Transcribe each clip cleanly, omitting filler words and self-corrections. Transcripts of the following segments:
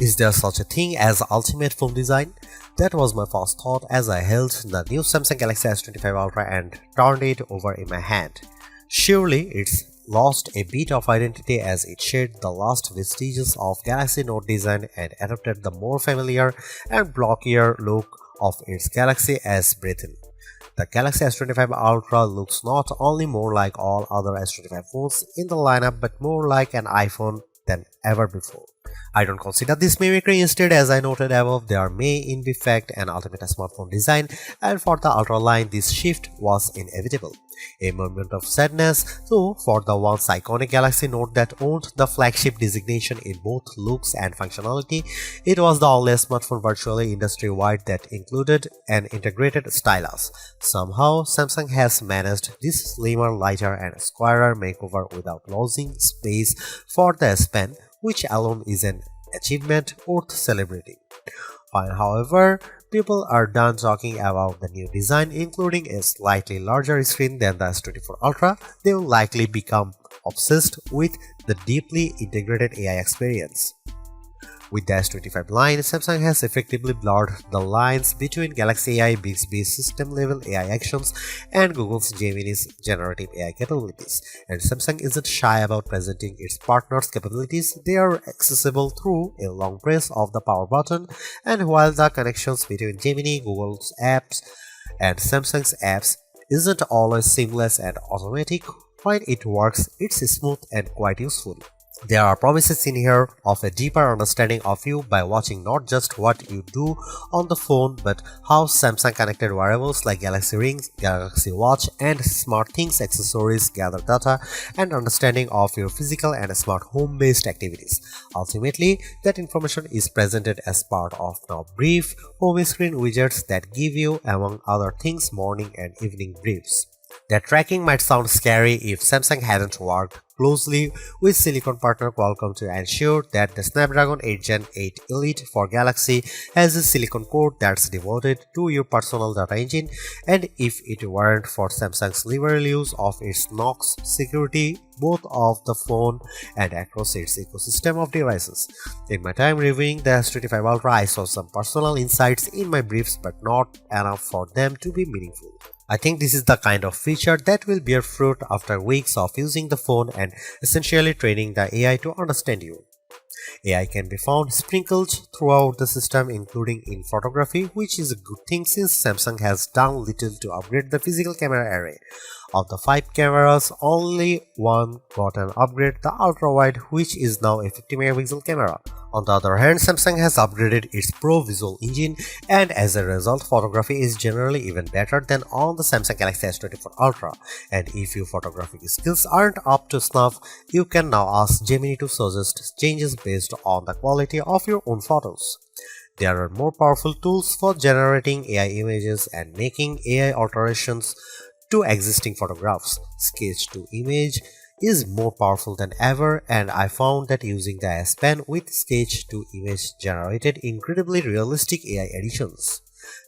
Is there such a thing as ultimate phone design? That was my first thought as I held the new Samsung Galaxy S25 Ultra and turned it over in my hand. Surely it's lost a bit of identity as it shed the last vestiges of Galaxy Note design and adopted the more familiar and blockier look of its Galaxy S breathing. The Galaxy S25 Ultra looks not only more like all other S25 phones in the lineup but more like an iPhone than ever before. I don't consider this mimicry. Instead, as I noted above, there may in fact an ultimate smartphone design, and for the Ultra line this shift was inevitable. A moment of sadness, though, for the once iconic Galaxy Note that owned the flagship designation in both looks and functionality. It was the only smartphone virtually industry-wide that included an integrated stylus. Somehow, Samsung has managed this slimmer, lighter and squarer makeover without losing space for the S Pen, which alone is an achievement worth celebrating. However, people are done talking about the new design, including a slightly larger screen than the S24 Ultra. They will likely become obsessed with the deeply integrated AI experience. With the S25 line, Samsung has effectively blurred the lines between Galaxy AI Bixby's system-level AI actions and Google's Gemini's generative AI capabilities. And Samsung isn't shy about presenting its partners' capabilities. They are accessible through a long press of the power button, and while the connections between Gemini, Google's apps, and Samsung's apps isn't always seamless and automatic, when it works, it's smooth and quite useful. There are promises in here of a deeper understanding of you by watching not just what you do on the phone but how Samsung connected wearables like Galaxy Rings, Galaxy Watch and SmartThings accessories gather data and understanding of your physical and smart home-based activities. Ultimately, that information is presented as part of now brief home screen widgets that give you, among other things, morning and evening briefs. That tracking might sound scary if Samsung hadn't worked closely with silicon partner Qualcomm to ensure that the Snapdragon 8 Gen 8 Elite for Galaxy has a silicon core that's devoted to your personal data engine, and if it weren't for Samsung's liberal use of its Knox security both of the phone and across its ecosystem of devices. In my time reviewing the S25 Ultra, I saw some personal insights in my briefs but not enough for them to be meaningful. I think this is the kind of feature that will bear fruit after weeks of using the phone and essentially training the AI to understand you. AI can be found sprinkled throughout the system, including in photography, which is a good thing since Samsung has done little to upgrade the physical camera array. Of the 5 cameras, only one got an upgrade, the ultra-wide, which is now a 50-megapixel camera. On the other hand, Samsung has upgraded its Pro Visual engine, and as a result, photography is generally even better than on the Samsung Galaxy S24 Ultra. And if your photographic skills aren't up to snuff, you can now ask Gemini to suggest changes based on the quality of your own photos. There are more powerful tools for generating AI images and making AI alterations to existing photographs. Sketch to image is more powerful than ever, and I found that using the S Pen with sketch to image generated incredibly realistic AI editions.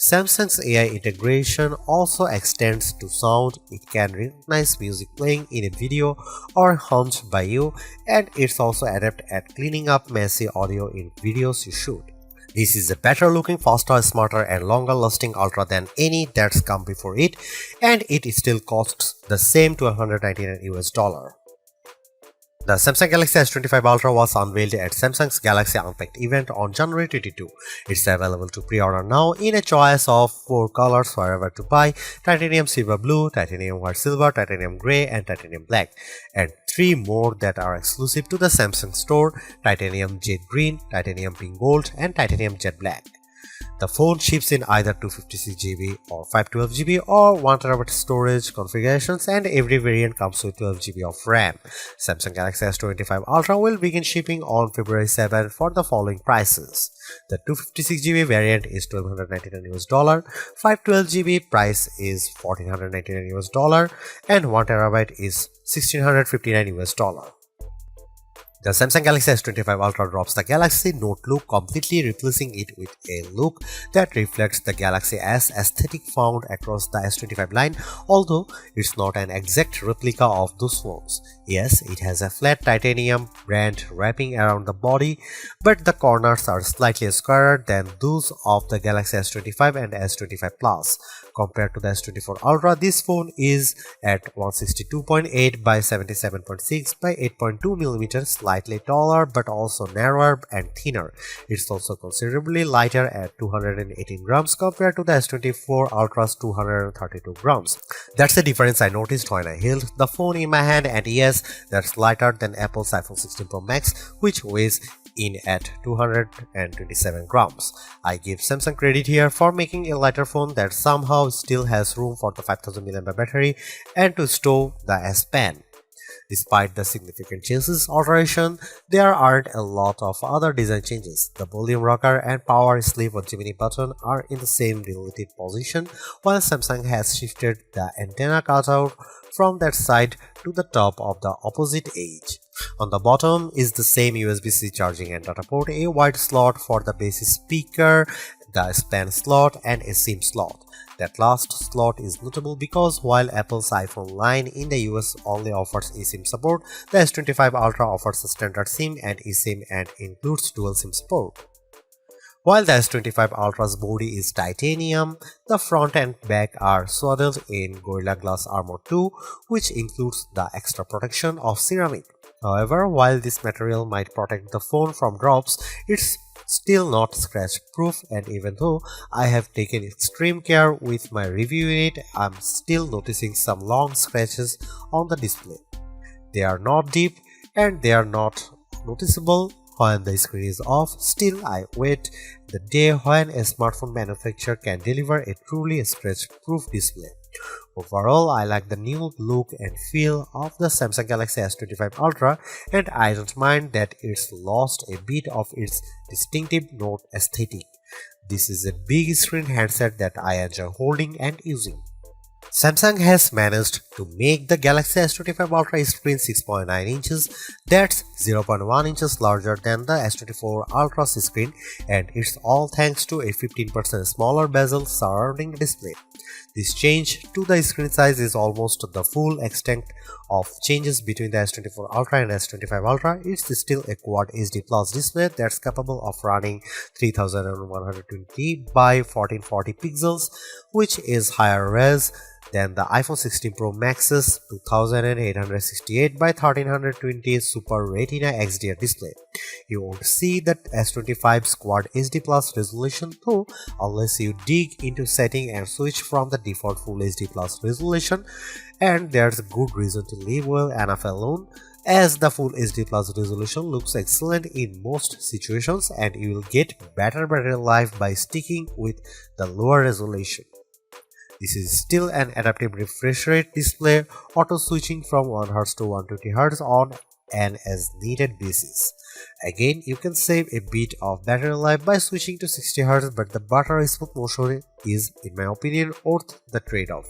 Samsung's AI integration also extends to sound. It can recognize music playing in a video or hummed by you, and it's also adept at cleaning up messy audio in videos you shoot. This is a better looking, faster, smarter and longer lasting Ultra than any that's come before it, and it still costs the same $199 US. The Samsung Galaxy S25 Ultra was unveiled at Samsung's Galaxy Unpacked event on January 22. It's available to pre-order now in a choice of 4 colors wherever to buy: titanium silver blue, titanium white silver, titanium grey and titanium black, and 3 more that are exclusive to the Samsung store: titanium jet green, titanium pink gold and titanium jet black. The phone ships in either 256GB or 512GB or 1TB storage configurations, and every variant comes with 12GB of RAM. Samsung Galaxy S25 Ultra will begin shipping on February 7 for the following prices. The 256GB variant is $1,299 US, 512GB price is $1,499 US, and 1TB is $1,659 US. The Samsung Galaxy S25 Ultra drops the Galaxy Note look, completely replacing it with a look that reflects the Galaxy S aesthetic found across the S25 line, although it's not an exact replica of those phones. Yes, it has a flat titanium band wrapping around the body, but the corners are slightly squarer than those of the Galaxy S25 and S25 Plus. Compared to the S24 Ultra, this phone is at 162.8 by 77.6 by 8.2mm, slightly taller but also narrower and thinner. It's also considerably lighter at 218 grams compared to the S24 Ultra's 232 grams. That's the difference I noticed when I held the phone in my hand, and yes, that's lighter than Apple's iPhone 16 Pro Max, which weighs in at 227 grams. I give Samsung credit here for making a lighter phone that somehow still has room for the 5000 mAh battery and to stow the S Pen. Despite the significant changes alteration, there aren't a lot of other design changes. The volume rocker and power sleeve or Gemini button are in the same relative position, while Samsung has shifted the antenna cutout from that side to the top of the opposite edge. On the bottom is the same USB-C charging and data port, a wide slot for the basic speaker, the S Pen slot, and a SIM slot. That last slot is notable because while Apple's iPhone line in the US only offers eSIM support, the S25 Ultra offers a standard SIM and eSIM and includes dual SIM support. While the S25 Ultra's body is titanium, the front and back are swaddled in Gorilla Glass Armor 2, which includes the extra protection of ceramic. However, while this material might protect the phone from drops, it's still not scratch proof, and even though I have taken extreme care with my review unit, I'm still noticing some long scratches on the display. They are not deep and they are not noticeable when the screen is off. Still, I wait the day when a smartphone manufacturer can deliver a truly scratch-proof display. Overall, I like the new look and feel of the Samsung Galaxy S25 Ultra, and I don't mind that it's lost a bit of its distinctive Note aesthetic. This is a big screen handset that I enjoy holding and using. Samsung has managed to make the Galaxy S25 Ultra screen 6.9 inches, that's 0.1 inches larger than the S24 Ultra's screen, and it's all thanks to a 15% smaller bezel surrounding the display. This change to the screen size is almost the full extent of changes between the S24 Ultra and S25 Ultra. It's still a Quad HD Plus display that's capable of running 3120 by 1440 pixels, which is higher res than the iPhone 16 Pro Max's 2868 by 1320 Super Retina XDR display. You won't see that S25's Quad HD Plus resolution though unless you dig into setting and switch from the default Full HD Plus resolution, and there's a good reason to leave well enough alone, as the Full HD Plus resolution looks excellent in most situations and you will get better battery life by sticking with the lower resolution. This is still an adaptive refresh rate display, auto switching from 1Hz to 120Hz on an as needed basis. Again, you can save a bit of battery life by switching to 60Hz, but the battery smooth motion is, in my opinion, worth the trade-off.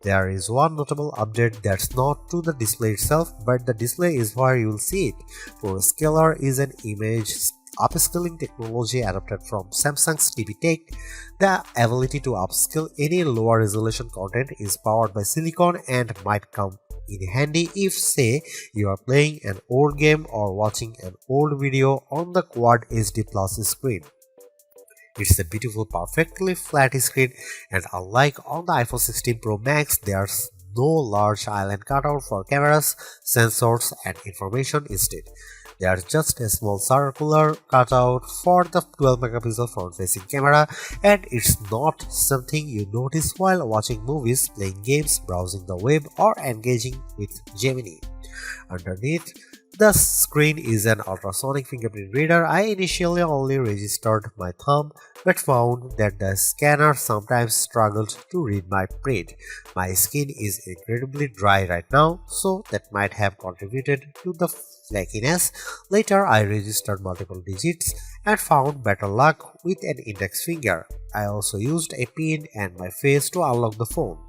There is one notable update that's not to the display itself, but the display is where you will see it. ProScaler is an image upscaling technology adapted from Samsung's TV Tech. The ability to upscale any lower resolution content is powered by silicon and might come in handy if, say, you are playing an old game or watching an old video on the Quad HD Plus screen. It's a beautiful, perfectly flat screen, and unlike on the iPhone 16 Pro Max, there's no large island cutout for cameras, sensors, and information. Instead, there's just a small circular cutout for the 12-megapixel front-facing camera, and it's not something you notice while watching movies, playing games, browsing the web, or engaging with Gemini. Underneath the screen is an ultrasonic fingerprint reader. I initially only registered my thumb, but found that the scanner sometimes struggled to read my print. My skin is incredibly dry right now, so that might have contributed to the flakiness. Later, I registered multiple digits and found better luck with an index finger. I also used a pin and my face to unlock the phone.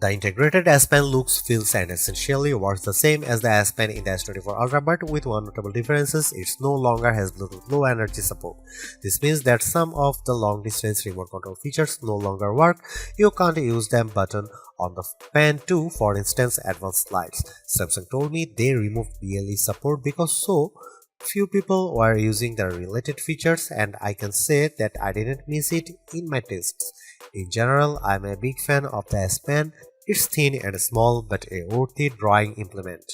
The integrated S Pen looks, feels and essentially works the same as the S Pen in the S24 Ultra, but with one notable difference: it no longer has Bluetooth Low Energy support. This means that some of the long distance remote control features no longer work. You can't use them button on the Pen 2, for instance, advanced lights. Samsung told me they removed BLE support because so few people were using the related features, and I can say that I didn't miss it in my tests. In general, I'm a big fan of the S Pen. It's thin and small but a worthy drawing implement.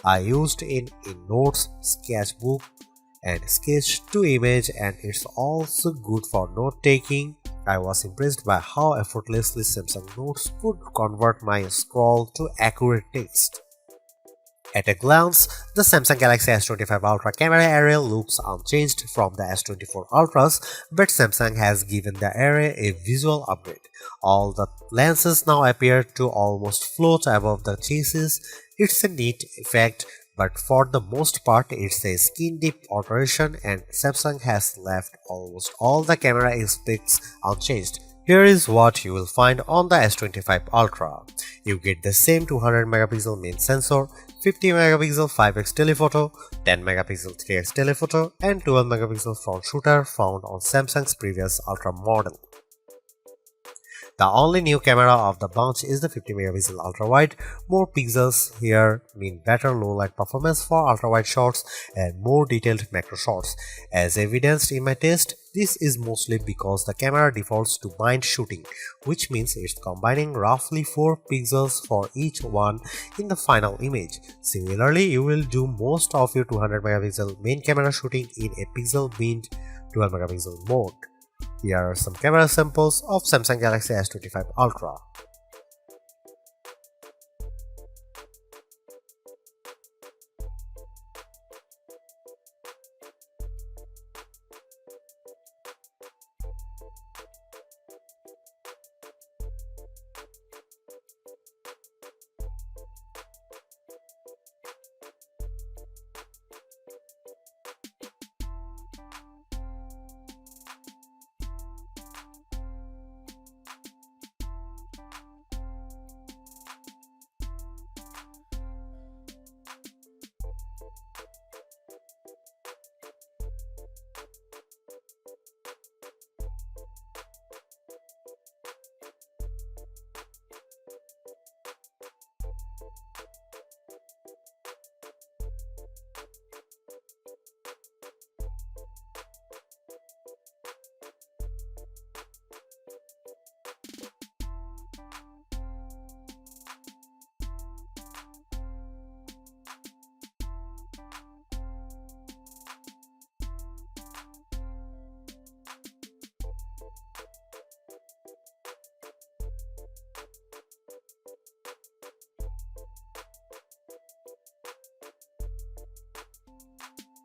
I used it in notes, sketchbook and sketch to image, and it's also good for note taking. I was impressed by how effortlessly Samsung Notes could convert my scroll to accurate text. At a glance, the Samsung Galaxy S25 Ultra camera area looks unchanged from the S24 Ultras, but Samsung has given the array a visual upgrade. All the lenses now appear to almost float above the chassis. It's a neat effect, but for the most part it's a skin-deep alteration, and Samsung has left almost all the camera aspects unchanged. Here is what you will find on the S25 Ultra. You get the same 200 megapixel main sensor, 50 megapixel 5x telephoto, 10 megapixel 3x telephoto, and 12 megapixel front shooter found on Samsung's previous Ultra model. The only new camera of the bunch is the 50 megapixel ultra wide. More pixels here mean better low light performance for ultra wide shots and more detailed macro shots. As evidenced in my test, this is mostly because the camera defaults to bind shooting, which means it's combining roughly 4 pixels for each one in the final image. Similarly, you will do most of your 200 megapixel main camera shooting in a pixel binned 12 megapixel mode. Here are some camera samples of Samsung Galaxy S25 Ultra.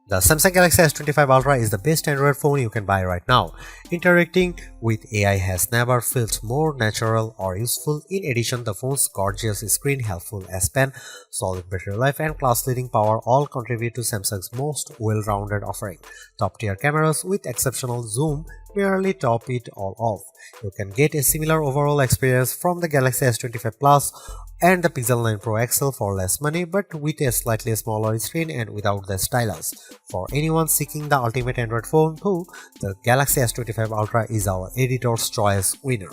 The Samsung Galaxy S25 Ultra is the best Android phone you can buy right now. Interacting with AI has never felt more natural or useful. In addition, the phone's gorgeous screen, helpful S Pen, solid battery life, and class-leading power all contribute to Samsung's most well-rounded offering. Top-tier cameras with exceptional zoom merely top it all off. You can get a similar overall experience from the Galaxy S25 Plus and the Pixel 9 Pro XL for less money, but with a slightly smaller screen and without the stylus. For anyone seeking the ultimate Android phone too, the Galaxy S25 Ultra is our editor's choice winner.